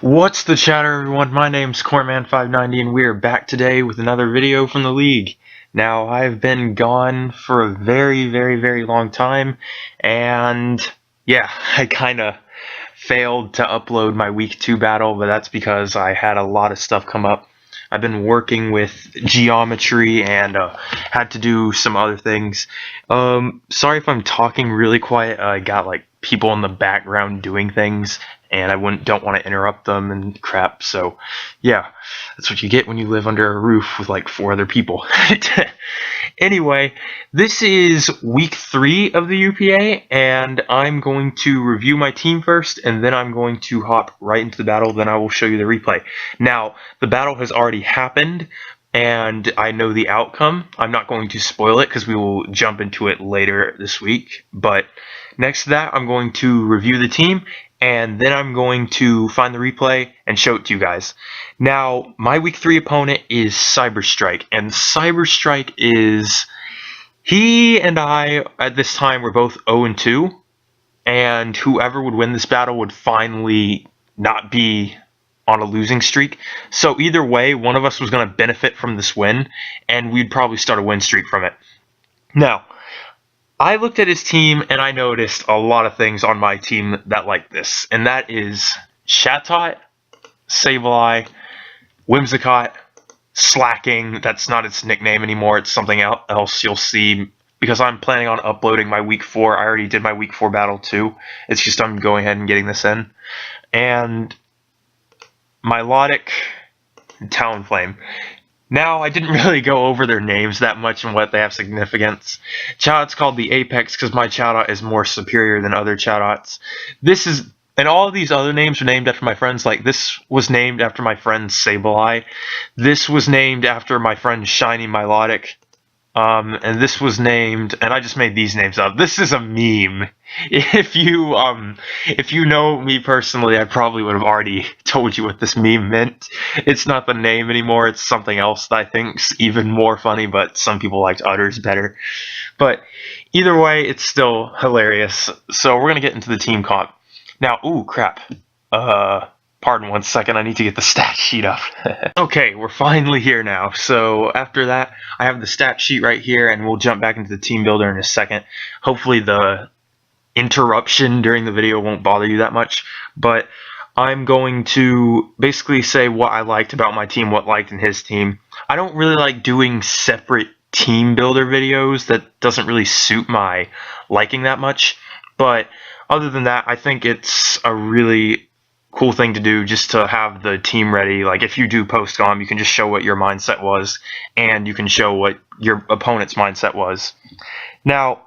What's the chatter, everyone? My name's Corman590 and we're back today with another video from the league. Now, I've been gone for a very long time, and yeah, I kinda failed to upload my week 2 battle, but that's because I had a lot of stuff come up. I've been working with geometry and had to do some other things. Sorry if I'm talking really quiet. I got like people in the background doing things, and I don't want to interrupt them and crap. So yeah, that's what you get when you live under a roof with like 4 other people. Anyway, this is week 3 of the UPA, and I'm going to review my team first, and then I'm going to hop right into the battle. Then I will show you the replay. Now, the battle has already happened, and I know the outcome. I'm not going to spoil it because we will jump into it later this week. But next to that, I'm going to review the team, and then I'm going to find the replay and show it to you guys. Now, my week 3 opponent is CyberStrike, and CyberStrike is... He and I, at this time, were both 0-2, and whoever would win this battle would finally not be on a losing streak. So either way, one of us was going to benefit from this win, and we'd probably start a win streak from it. Now, I looked at his team, and I noticed a lot of things on my team that like this, and that is Chatot, Sableye, Whimsicott, Slaking. That's not its nickname anymore, it's something else you'll see, because I'm planning on uploading my week 4. I already did my week 4 battle too. It's just I'm going ahead and getting this in. And Milotic, Talonflame. Now, I didn't really go over their names that much and what they have significance. Chatot's called the Apex because my Chatot is more superior than other Chatots. And all of these other names are named after my friends. Like, this was named after my friend Sableye. This was named after my friend Shiny Milotic. And this was named, and I just made these names up. This is a meme. If you know me personally, I probably would have already told you what this meme meant. It's not the name anymore, it's something else that I think's even more funny, but some people liked utters better. But either way, it's still hilarious. So we're gonna get into the team comp. Now, ooh, crap. Pardon 1 second, I need to get the stat sheet up. Okay, we're finally here now. So after that, I have the stat sheet right here, and we'll jump back into the team builder in a second. Hopefully the interruption during the video won't bother you that much, but I'm going to basically say what I liked about my team, what I liked in his team. I don't really like doing separate team builder videos. That doesn't really suit my liking that much, but other than that, I think it's a really cool thing to do just to have the team ready. Like, if you do post-com, you can just show what your mindset was, and you can show what your opponent's mindset was. Now,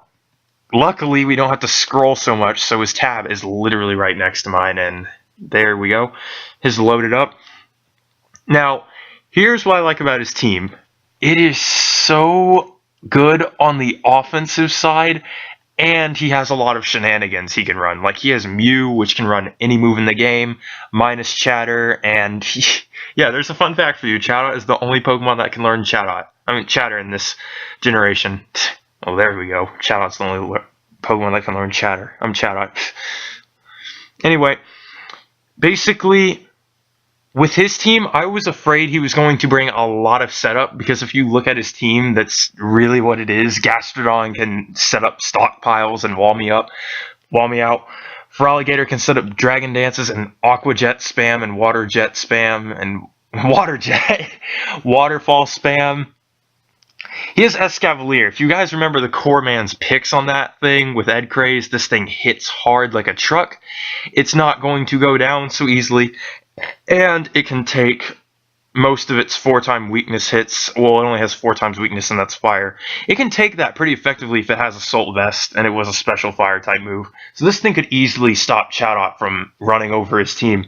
luckily, we don't have to scroll so much, so his tab is literally right next to mine, and there we go. His loaded up. Now, here's what I like about his team. It is so good on the offensive side, and he has a lot of shenanigans he can run. Like, he has Mew, which can run any move in the game, minus Chatter, and yeah, there's a fun fact for you. Chatot is the only Pokemon that can learn Chatter in this generation. Oh, there we go. Chatot's the only Pokemon that can learn Chatter. I'm Chatot. Anyway, basically, with his team, I was afraid he was going to bring a lot of setup, because if you look at his team, that's really what it is. Gastrodon can set up stockpiles and wall me out. Feraligatr can set up Dragon Dances and Aqua Jet spam and Water Jet spam and Waterfall spam. He has Escavalier. If you guys remember the Corman's picks on that thing with Ed Craze, this thing hits hard like a truck. It's not going to go down so easily. And it can take most of its 4-time weakness hits. Well, it only has 4 times weakness, and that's fire. It can take that pretty effectively if it has Assault Vest, and it was a special fire type move. So this thing could easily stop Chatot from running over his team.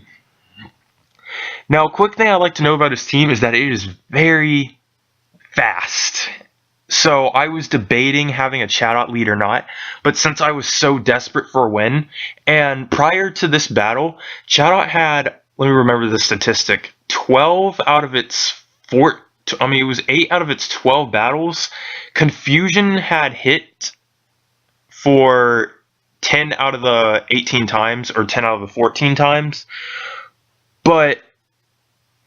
Now, a quick thing I like to know about his team is that it is very fast. So I was debating having a Chatot lead or not, but since I was so desperate for a win, and prior to this battle, Chatot had, let me remember the statistic, 12 out of its it was 8 out of its 12 battles. Confusion had hit for 10 out of the 18 times, or 10 out of the 14 times. But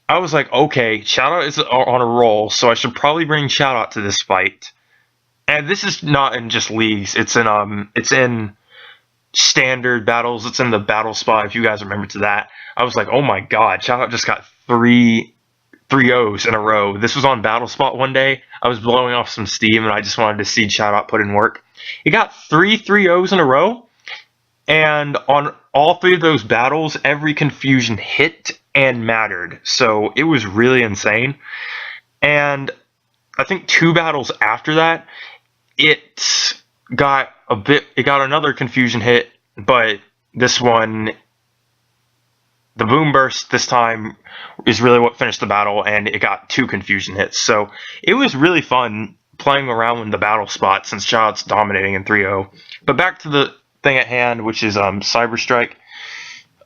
I was like, okay, Chatot is on a roll, so I should probably bring Chatot to this fight. And this is not in just leagues. It's in standard battles. It's in the battle spot. If you guys remember to that, I was like, oh my god, Chatot just got three O's in a row. This was on battle spot one day. I was blowing off some steam, and I just wanted to see Chatot put in work. He got three O's in a row, and on all 3 of those battles, every confusion hit and mattered. So it was really insane. And I think 2 battles after that, it got another confusion hit, but this one, the boom burst this time is really what finished the battle, and it got 2 confusion hits. So it was really fun playing around in the battle spot since Chatot's dominating in 3-0. But back to the thing at hand, which is CyberStrike.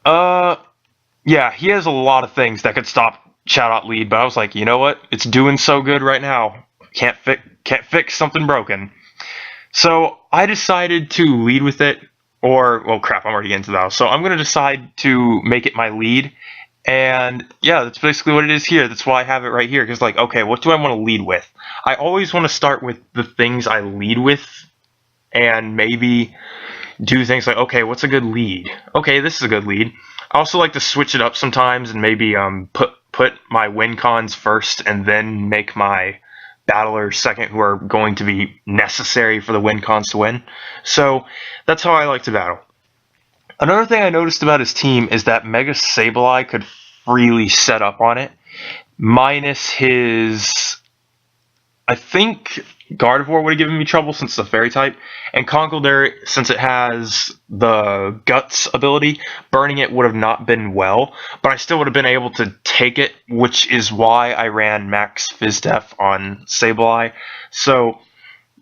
Yeah, he has a lot of things that could stop Chatot lead, but I was like, you know what? It's doing so good right now. Can't fix something broken. So I decided to lead with it, or, well, crap, I'm already getting to that. So I'm going to decide to make it my lead, and yeah, that's basically what it is here. That's why I have it right here, because, like, okay, what do I want to lead with? I always want to start with the things I lead with, and maybe do things like, okay, what's a good lead? Okay, this is a good lead. I also like to switch it up sometimes and maybe put my win cons first and then make my battlers second, who are going to be necessary for the win cons to win. So that's how I like to battle. Another thing I noticed about his team is that Mega Sableye could freely set up on it, minus his, I think Gardevoir would have given me trouble since it's a fairy type, and Conkeldurr, since it has the Guts ability, burning it would have not been well, but I still would have been able to take it, which is why I ran Max Fizdef on Sableye. So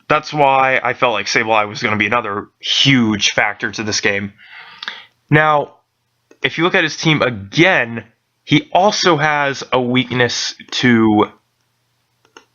that's why I felt like Sableye was going to be another huge factor to this game. Now, if you look at his team again, he also has a weakness to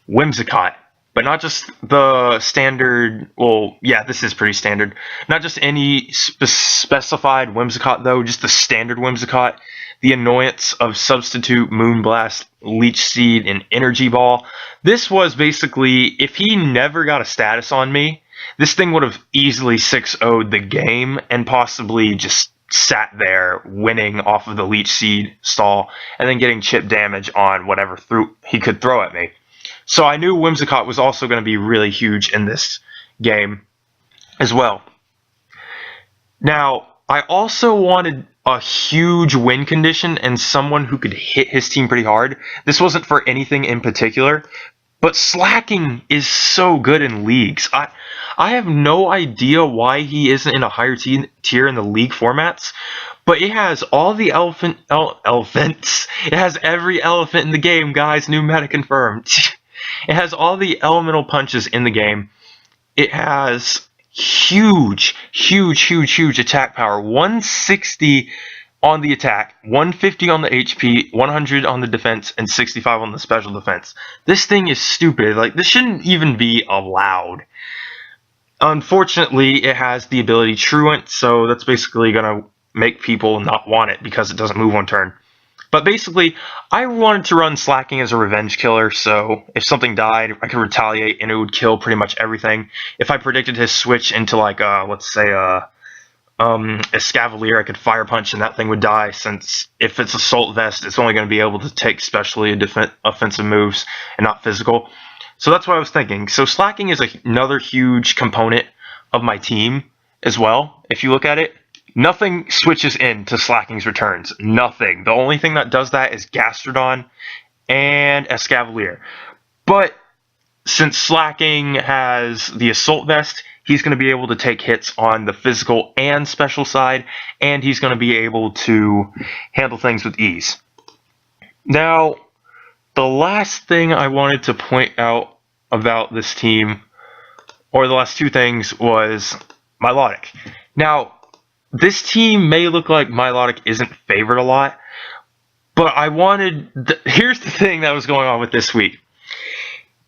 Whimsicott. But not just the standard, well, yeah, this is pretty standard. Not just any specified Whimsicott, though, just the standard Whimsicott. The annoyance of Substitute, Moonblast, Leech Seed, and Energy Ball. This was basically, if he never got a status on me, this thing would have easily 6-0'd the game and possibly just sat there winning off of the Leech Seed stall and then getting chip damage on whatever he could throw at me. So I knew Whimsicott was also going to be really huge in this game as well. Now, I also wanted a huge win condition and someone who could hit his team pretty hard. This wasn't for anything in particular, but Slaking is so good in leagues. I have no idea why he isn't in a higher tier in the league formats, but it has all the elephants. It has every elephant in the game, guys. New meta confirmed. It has all the elemental punches in the game. It has huge attack power. 160 on the attack, 150 on the HP, 100 on the defense, and 65 on the special defense. This thing is stupid. Like, this shouldn't even be allowed. Unfortunately, it has the ability Truant, so that's basically going to make people not want it because it doesn't move on turn. But basically, I wanted to run Slaking as a revenge killer, so if something died, I could retaliate and it would kill pretty much everything. If I predicted his switch into, like, let's say, a Escavalier, I could Fire Punch and that thing would die, since if it's Assault Vest, it's only going to be able to take specially offensive moves and not physical. So that's what I was thinking. So Slaking is another huge component of my team as well, if you look at it. Nothing switches into Slaking's returns. Nothing. The only thing that does that is Gastrodon and Escavalier. But since Slaking has the Assault Vest, he's going to be able to take hits on the physical and special side, and he's going to be able to handle things with ease. Now, the last thing I wanted to point out about this team, or the last 2 things, was Milotic. Now, this team may look like Milotic isn't favored a lot, but I wanted... here's the thing that was going on with this week.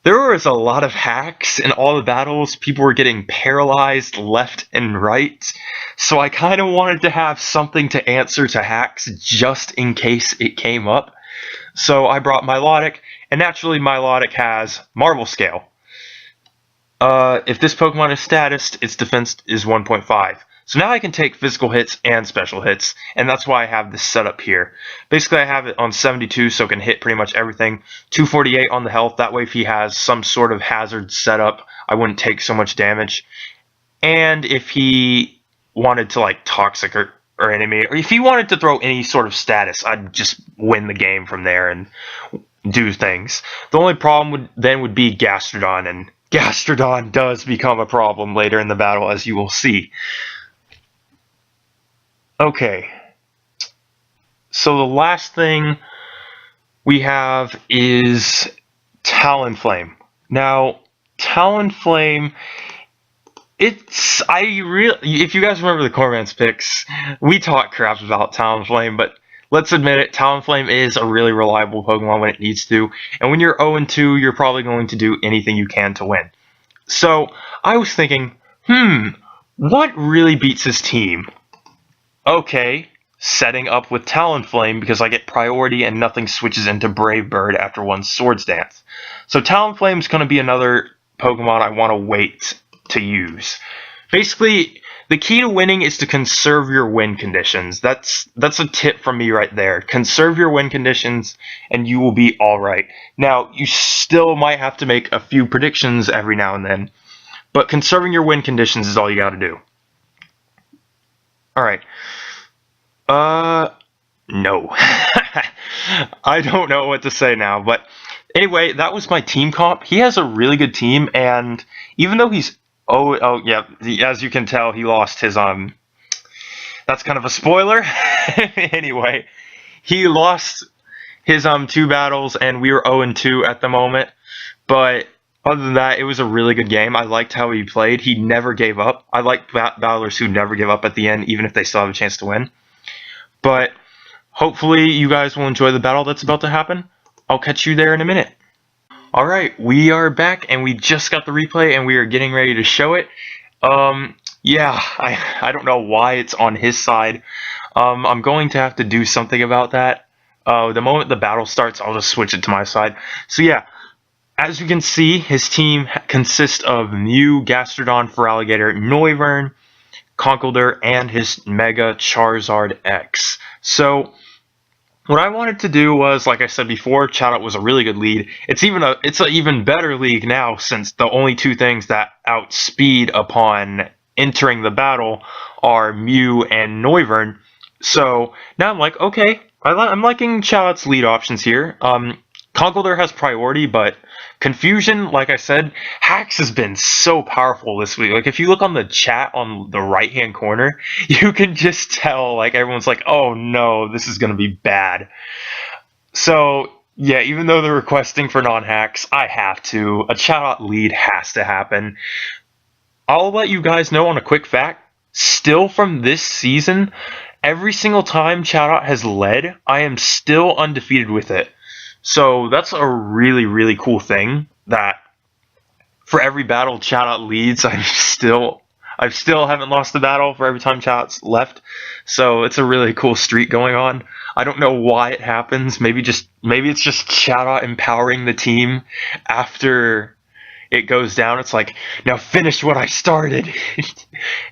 There was a lot of hacks in all the battles. People were getting paralyzed left and right. So I kind of wanted to have something to answer to hacks just in case it came up. So I brought Milotic, and naturally Milotic has Marvel Scale. If this Pokemon is statused, its defense is 1.5. So now I can take physical hits and special hits, and that's why I have this setup here. Basically, I have it on 72, so it can hit pretty much everything. 248 on the health, that way if he has some sort of hazard setup, I wouldn't take so much damage. And if he wanted to, like, Toxic or Enemy, or if he wanted to throw any sort of status, I'd just win the game from there and do things. The only problem would be Gastrodon, and Gastrodon does become a problem later in the battle, as you will see. Okay, so the last thing we have is Talonflame. Now, Talonflame, if you guys remember the Corman's picks, we talk crap about Talonflame, but let's admit it, Talonflame is a really reliable Pokemon when it needs to, and when you're 0-2, you're probably going to do anything you can to win. So, I was thinking, what really beats his team? Okay, setting up with Talonflame because I get priority and nothing switches into Brave Bird after one Swords Dance. So Talonflame's going to be another Pokemon I want to wait to use. Basically, the key to winning is to conserve your win conditions. That's a tip from me right there. Conserve your win conditions and you will be alright. Now, you still might have to make a few predictions every now and then, but conserving your win conditions is all you got to do. Alright. No. I don't know what to say now, but anyway, that was my team comp. He has a really good team, and even though he's yeah, as you can tell, he lost his that's kind of a spoiler. Anyway, he lost his 2 battles, and we were 0-2 at the moment, but other than that, it was a really good game. I liked how he played. He never gave up. I like battlers who never give up at the end, even if they still have a chance to win. But hopefully you guys will enjoy the battle that's about to happen. I'll catch you there in a minute. Alright, we are back, and we just got the replay, and we are getting ready to show it. Yeah, I don't know why it's on his side. I'm going to have to do something about that. The moment the battle starts, I'll just switch it to my side. So yeah. As you can see, his team consists of Mew, Gastrodon, Feraligatr, Noivern, Conkeldurr, and his Mega Charizard X. So, what I wanted to do was, like I said before, Chatot was a really good lead. It's an even better league now, since the only 2 things that outspeed upon entering the battle are Mew and Noivern. So, now I'm like, okay, I'm liking Chatot's lead options here. Conkeldurr has priority, but Confusion, like I said, Hacks has been so powerful this week. Like, if you look on the chat on the right-hand corner, you can just tell, like, everyone's like, oh no, this is going to be bad. So, yeah, even though they're requesting for non-hacks, I have to. A Chatot lead has to happen. I'll let you guys know on a quick fact, still from this season, every single time Chatot has led, I am still undefeated with it. So that's a really, really cool thing, that for every battle Chatot leads, I still haven't lost the battle for every time Chatot's left. So it's a really cool streak going on. I don't know why it happens. Maybe it's just Chatot empowering the team after it goes down. It's like, now finish what I started,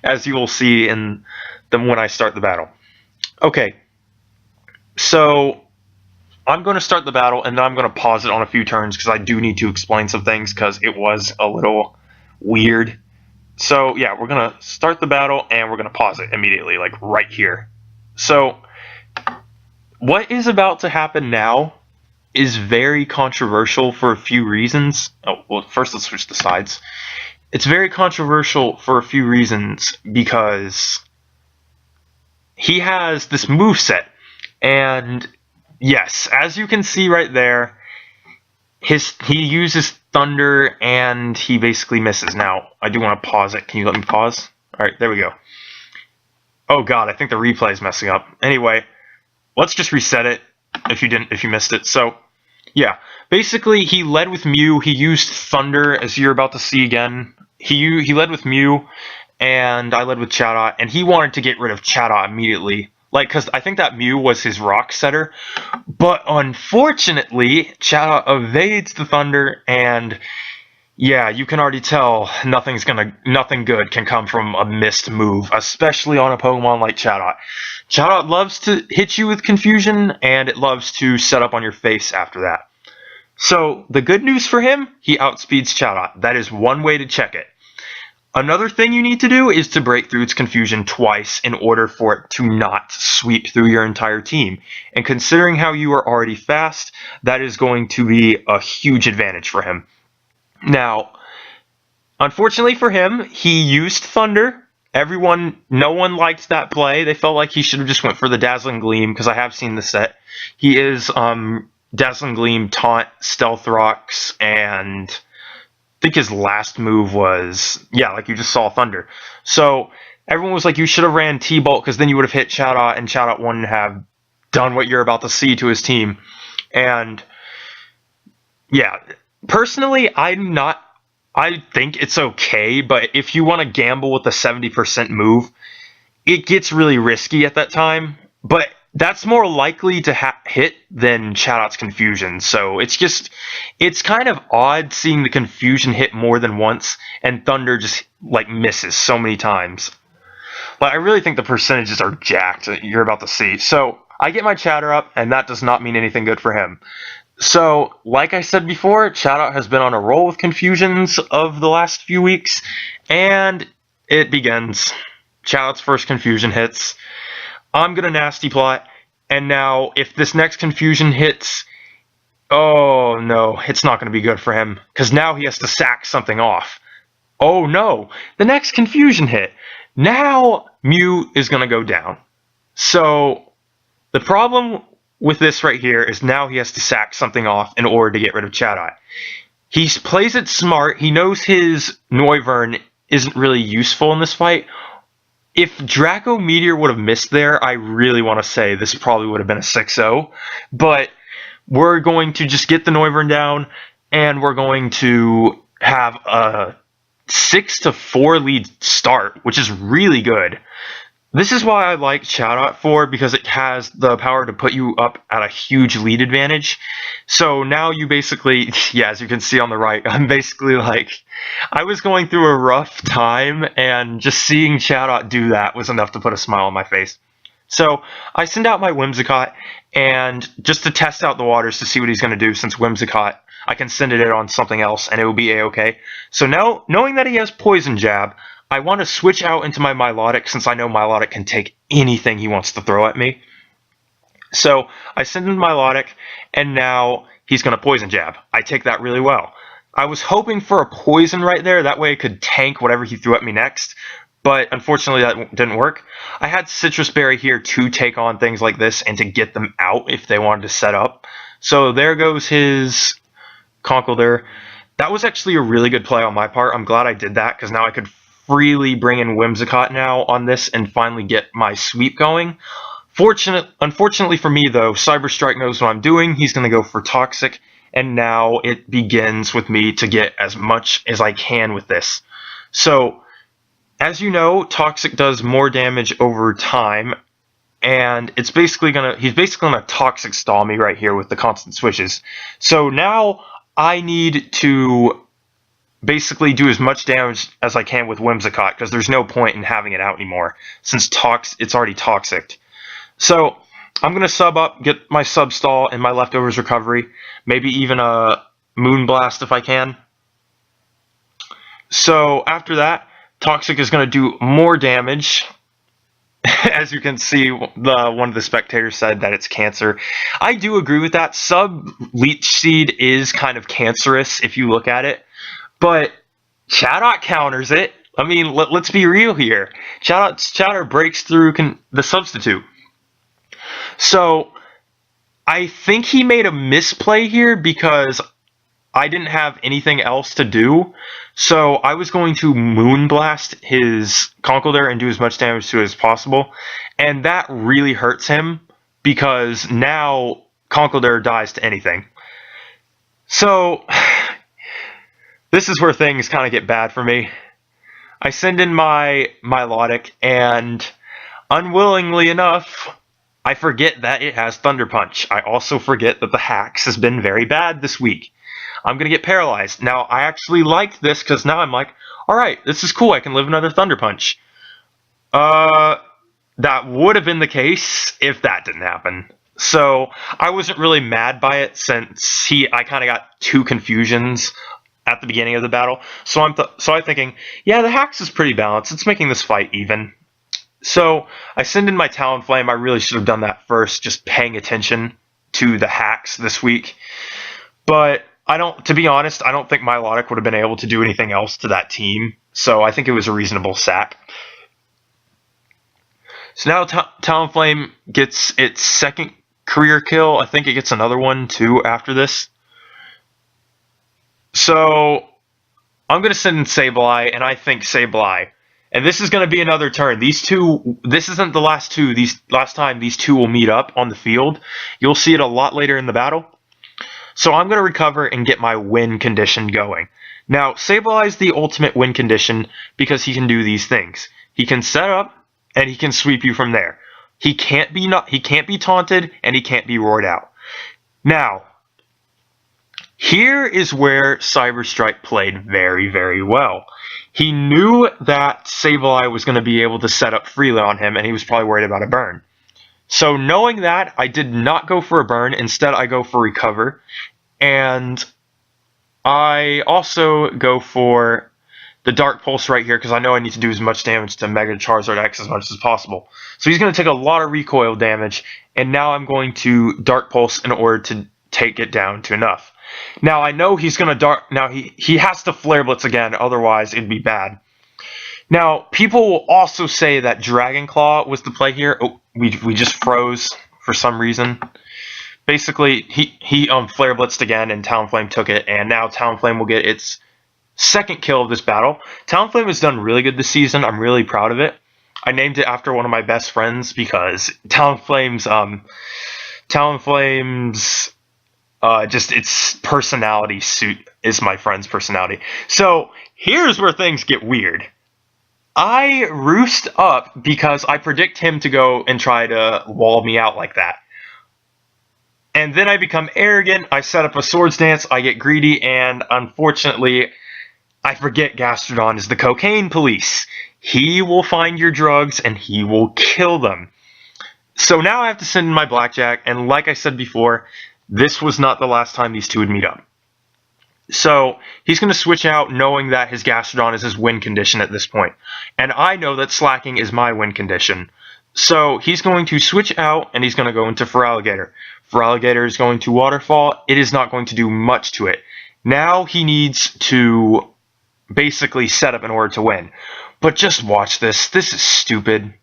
as you will see in when I start the battle. Okay, so I'm going to start the battle, and then I'm going to pause it on a few turns, because I do need to explain some things, because it was a little weird. So, yeah, we're going to start the battle, and we're going to pause it immediately, like right here. So, what is about to happen now is very controversial for a few reasons. Oh, well, first let's switch the sides. It's very controversial for a few reasons, because he has this moveset, and yes, as you can see right there, he uses Thunder and he basically misses. Now, I do want to pause it. Can you let me pause? Alright, there we go. Oh god, I think the replay is messing up. Anyway, let's just reset it if you missed it. So, Yeah, basically he led with Mew. He used Thunder, as you're about to see again. He led with Mew, and I led with Chatot, and he wanted to get rid of Chatot immediately. Like, because I think that Mew was his rock setter. But unfortunately, Chatot evades the Thunder, and yeah, you can already tell nothing good can come from a missed move, especially on a Pokemon like Chatot. Chatot loves to hit you with confusion, and it loves to set up on your face after that. So, the good news for him, he outspeeds Chatot. That is one way to check it. Another thing you need to do is to break through its confusion twice in order for it to not sweep through your entire team. And considering how you are already fast, that is going to be a huge advantage for him. Now, unfortunately for him, he used Thunder. No one liked that play. They felt like he should have just went for the Dazzling Gleam, because I have seen the set. He is Dazzling Gleam, Taunt, Stealth Rocks, and I think his last move was, yeah, like you just saw, Thunder. So everyone was like, you should have ran T-Bolt, because then you would have hit Chatot, and Chatot wouldn't have done what you're about to see to his team. And yeah, personally, I think it's okay, but if you want to gamble with the 70% move, it gets really risky at that time. But that's more likely to hit than Chatot's confusion. So it's kind of odd seeing the confusion hit more than once, and Thunder just like misses so many times. But I really think the percentages are jacked that you're about to see. So I get my chatter up, and that does not mean anything good for him. So, like I said before, Chatot has been on a roll with confusions of the last few weeks, and it begins. Chatot's first confusion hits. I'm going to Nasty Plot, and now if this next confusion hits, oh no, it's not going to be good for him, because now he has to sack something off. Oh no, the next confusion hit. Now Mew is going to go down. So, the problem with this right here is now he has to sack something off in order to get rid of Chatot. He plays it smart. He knows his Noivern isn't really useful in this fight. If Draco Meteor would have missed there, I really want to say this probably would have been a 6-0. But we're going to just get the Noivern down, and we're going to have a 6-4 lead start, which is really good. This is why I like Chatot for, because it has the power to put you up at a huge lead advantage. So now you basically, yeah, as you can see on the right, I'm basically like, I was going through a rough time, and just seeing Chatot do that was enough to put a smile on my face. So I send out my Whimsicott, and just to test out the waters to see what he's going to do, since Whimsicott, I can send it on something else, and it will be a-okay. So now, knowing that he has Poison Jab, I want to switch out into my Milotic, since I know Milotic can take anything he wants to throw at me. So I send in Milotic, and now he's going to Poison Jab. I take that really well. I was hoping for a Poison right there, that way I could tank whatever he threw at me next, but unfortunately that didn't work. I had Citrus Berry here to take on things like this and to get them out if they wanted to set up. So there goes his Conkeldurr. That was actually a really good play on my part. I'm glad I did that, because now I could freely bring in Whimsicott now on this and finally get my sweep going. Unfortunately for me, though, CyberStrike knows what I'm doing. He's going to go for Toxic, and now it begins with me to get as much as I can with this. So, as you know, Toxic does more damage over time, and he's basically gonna Toxic stall me right here with the constant switches. So now I need to basically do as much damage as I can with Whimsicott, because there's no point in having it out anymore, since it's already Toxic. So I'm going to sub up, get my sub stall and my leftovers recovery, maybe even a Moonblast if I can. So after that, Toxic is going to do more damage. As you can see, one of the spectators said that it's cancer. I do agree with that. Sub Leech Seed is kind of cancerous if you look at it. But Chatot counters it. I mean, let's be real here. Chatter breaks through the substitute. So I think he made a misplay here, because I didn't have anything else to do. So I was going to Moonblast his Conkeldurr and do as much damage to it as possible. And that really hurts him, because now Conkeldurr dies to anything. So, this is where things kind of get bad for me. I send in my Milotic, and unwillingly enough, I forget that it has Thunder Punch. I also forget that the Hacks has been very bad this week. I'm going to get paralyzed. Now, I actually liked this because now I'm like, alright, this is cool. I can live another Thunder Punch. That would have been the case if that didn't happen. So, I wasn't really mad by it since I kind of got two confusions at the beginning of the battle. So I'm thinking, yeah, the Hacks is pretty balanced. It's making this fight even. So I send in my Talonflame. I really should have done that first, just paying attention to the Hacks this week. But to be honest, I don't think Milotic would have been able to do anything else to that team. So I think it was a reasonable sack. So now Talonflame gets its second career kill. I think it gets another one too after this. So I'm going to send in Sableye, and I think Sableye. And this is going to be another turn. These two, this isn't the last two. Last time these two will meet up on the field. You'll see it a lot later in the battle. So I'm going to recover and get my win condition going. Now, Sableye is the ultimate win condition because he can do these things. He can set up, and he can sweep you from there. He can't be taunted, and he can't be roared out. Now, here is where CyberStrike played very, very well. He knew that Sableye was going to be able to set up freely on him, and he was probably worried about a burn. So knowing that, I did not go for a burn. Instead, I go for recover. And I also go for the Dark Pulse right here, because I know I need to do as much damage to Mega Charizard X as much as possible. So he's going to take a lot of recoil damage, and now I'm going to Dark Pulse in order to take it down to enough. Now, I know he's going to Now, he has to Flare Blitz again, otherwise it'd be bad. Now, people will also say that Dragon Claw was the play here. Oh, we just froze for some reason. Basically, he Flare Blitzed again, and Talonflame took it, and now Talonflame will get its second kill of this battle. Talonflame has done really good this season. I'm really proud of it. I named it after one of my best friends because Talonflame's just its personality suit is my friend's personality. So here's where things get weird. I roost up because I predict him to go and try to wall me out like that. And then I become arrogant, I set up a Swords Dance, I get greedy, and unfortunately, I forget Gastrodon is the cocaine police. He will find your drugs and he will kill them. So now I have to send in my Blackjack, and like I said before, this was not the last time these two would meet up. So he's going to switch out knowing that his Gastrodon is his win condition at this point. And I know that Slaking is my win condition. So he's going to switch out and he's going to go into Feraligatr. Feraligatr is going to Waterfall. It is not going to do much to it. Now he needs to basically set up in order to win. But just watch this. This is stupid.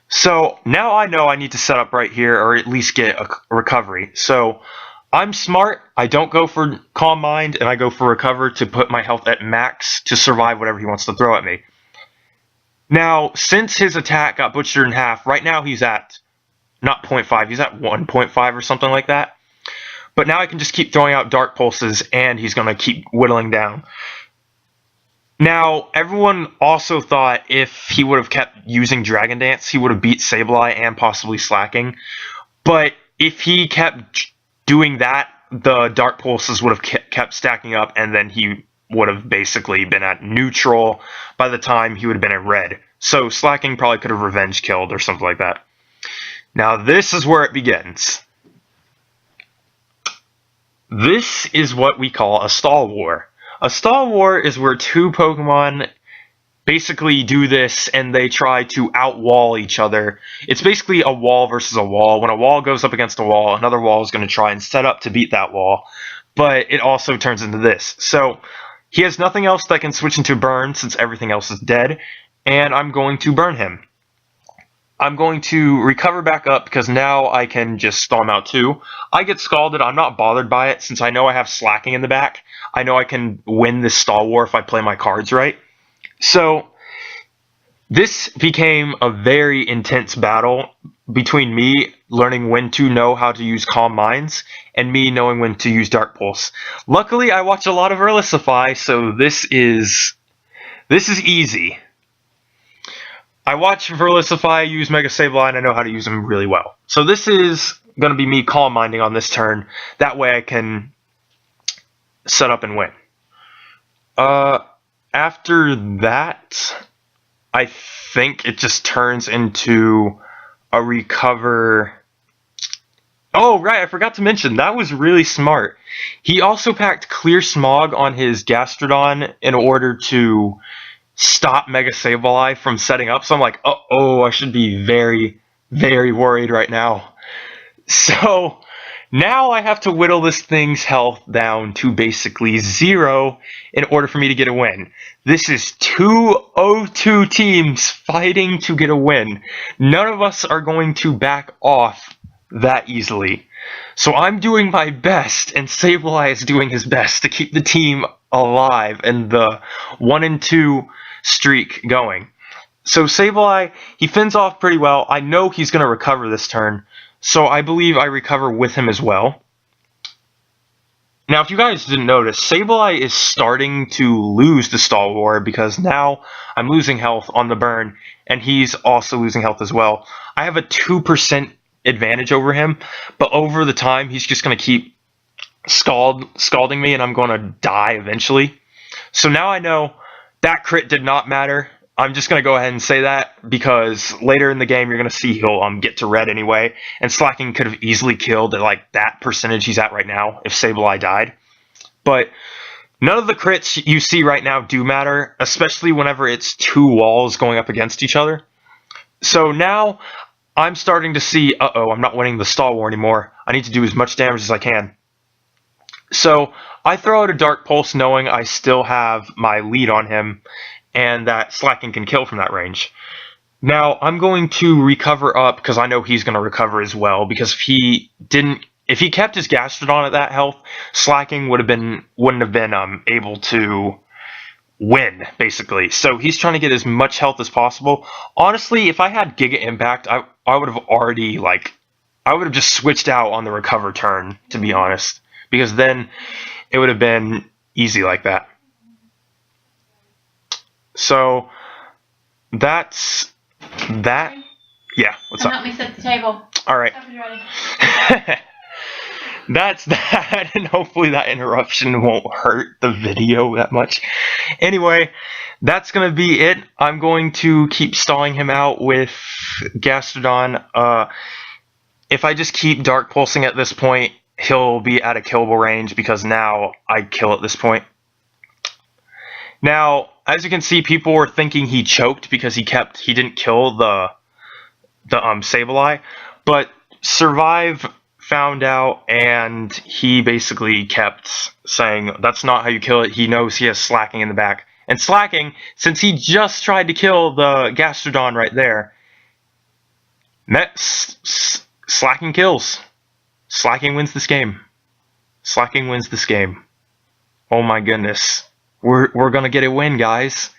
So now I know I need to set up right here or at least get a recovery. So I'm smart. I don't go for Calm Mind and I go for Recover to put my health at max to survive whatever he wants to throw at me. Now, since his attack got butchered in half, right now he's at not 0.5, he's at 1.5 or something like that. But now I can just keep throwing out Dark Pulses and he's going to keep whittling down. Now, everyone also thought if he would have kept using Dragon Dance, he would have beat Sableye and possibly Slaking. But if he kept doing that, the Dark Pulses would have kept stacking up, and then he would have basically been at neutral by the time he would have been at red. So Slaking probably could have revenge killed or something like that. Now, this is where it begins. This is what we call a stall war. A stall war is where two Pokemon basically do this and they try to outwall each other. It's basically a wall versus a wall. When a wall goes up against a wall, another wall is going to try and set up to beat that wall. But it also turns into this. So he has nothing else that can switch into burn since everything else is dead. And I'm going to burn him. I'm going to recover back up because now I can just stall him out too. I get scalded. I'm not bothered by it since I know I have Slaking in the back. I know I can win this stall war if I play my cards right. So This became a very intense battle between me learning when to know how to use Calm Minds and me knowing when to use Dark Pulse. Luckily, I watch a lot of Verlisify, so this is easy. I watch Verlisify use Mega Sableye, and I know how to use them really well. So this is going to be me Calm Minding on this turn. That way I can set up and win. After that, I think it just turns into a recover. Oh, right, I forgot to mention, that was really smart. He also packed Clear Smog on his Gastrodon in order to stop Mega Sableye from setting up. So I'm like, uh-oh, I should be very, very worried right now. So now I have to whittle this thing's health down to basically 0 in order for me to get a win. This is 2 0-2 teams fighting to get a win. None of us are going to back off that easily. So I'm doing my best, and Sableye is doing his best to keep the team alive and the 1-2 streak going. So Sableye, he fends off pretty well. I know he's going to recover this turn, so I believe I recover with him as well. Now, if you guys didn't notice, Sableye is starting to lose the Stall War because now I'm losing health on the burn, and he's also losing health as well. I have a 2% advantage over him, but over the time, he's just going to keep scalding me, and I'm going to die eventually. So now I know that crit did not matter. I'm just going to go ahead and say that because later in the game you're going to see he'll get to red anyway, and Slaking could have easily killed at like that percentage he's at right now if Sableye died. But none of the crits you see right now do matter, especially whenever it's 2 walls going up against each other. So now I'm starting to see, I'm not winning the Stall War anymore. I need to do as much damage as I can. So I throw out a Dark Pulse knowing I still have my lead on him and that Slaking can kill from that range. Now I'm going to recover up because I know he's going to recover as well, because if he kept his Gastrodon at that health, Slaking wouldn't have been able to win, basically. So he's trying to get as much health as possible. Honestly, if I had Giga Impact, I would have already I would have just switched out on the recover turn, to be honest, because then it would have been easy like that. So that's that. Yeah, what's up? Help me set the table. All right. Ready. That's that, and hopefully that interruption won't hurt the video that much. Anyway, that's going to be it. I'm going to keep stalling him out with Gastrodon. If I just keep Dark Pulsing at this point, he'll be at a killable range because now I kill at this point. Now, as you can see, people were thinking he choked because he didn't kill the Sableye, but Survive found out, and he basically kept saying that's not how you kill it. He knows he has Slaking in the back, and Slaking, since he just tried to kill the Gastrodon right there, Slaking kills. Slaking wins this game. Slaking wins this game. Oh my goodness. We're gonna get a win, guys.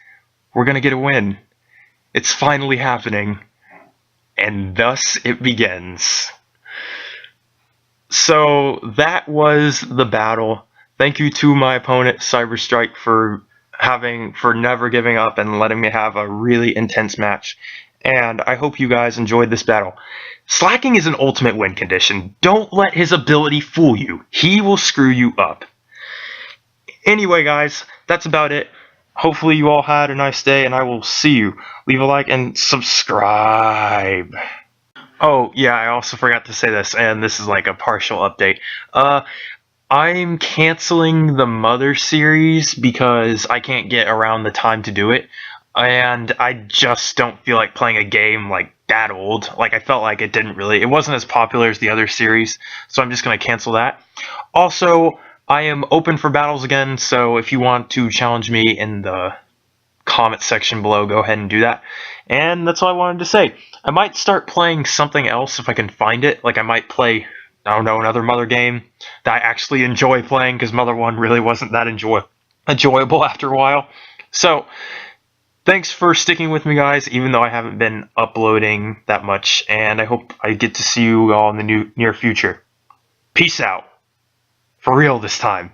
We're gonna get a win. It's finally happening. And thus it begins. So that was the battle. Thank you to my opponent, CyberStrike, for never giving up and letting me have a really intense match. And I hope you guys enjoyed this battle. Slaking is an ultimate win condition. Don't let his ability fool you. He will screw you up. Anyway, guys, that's about it. Hopefully you all had a nice day, and I will see you. Leave a like and subscribe. Oh, yeah, I also forgot to say this, and this is like a partial update. I'm canceling the Mother series because I can't get around the time to do it, and I just don't feel like playing a game like that old. Like, I felt like it wasn't as popular as the other series, so I'm just going to cancel that. Also, I am open for battles again, so if you want to challenge me in the comment section below, go ahead and do that. And that's all I wanted to say. I might start playing something else if I can find it. Like, I might play, I don't know, another Mother game that I actually enjoy playing, because Mother 1 really wasn't that enjoyable after a while. So, thanks for sticking with me, guys, even though I haven't been uploading that much, and I hope I get to see you all in the near future. Peace out. For real this time.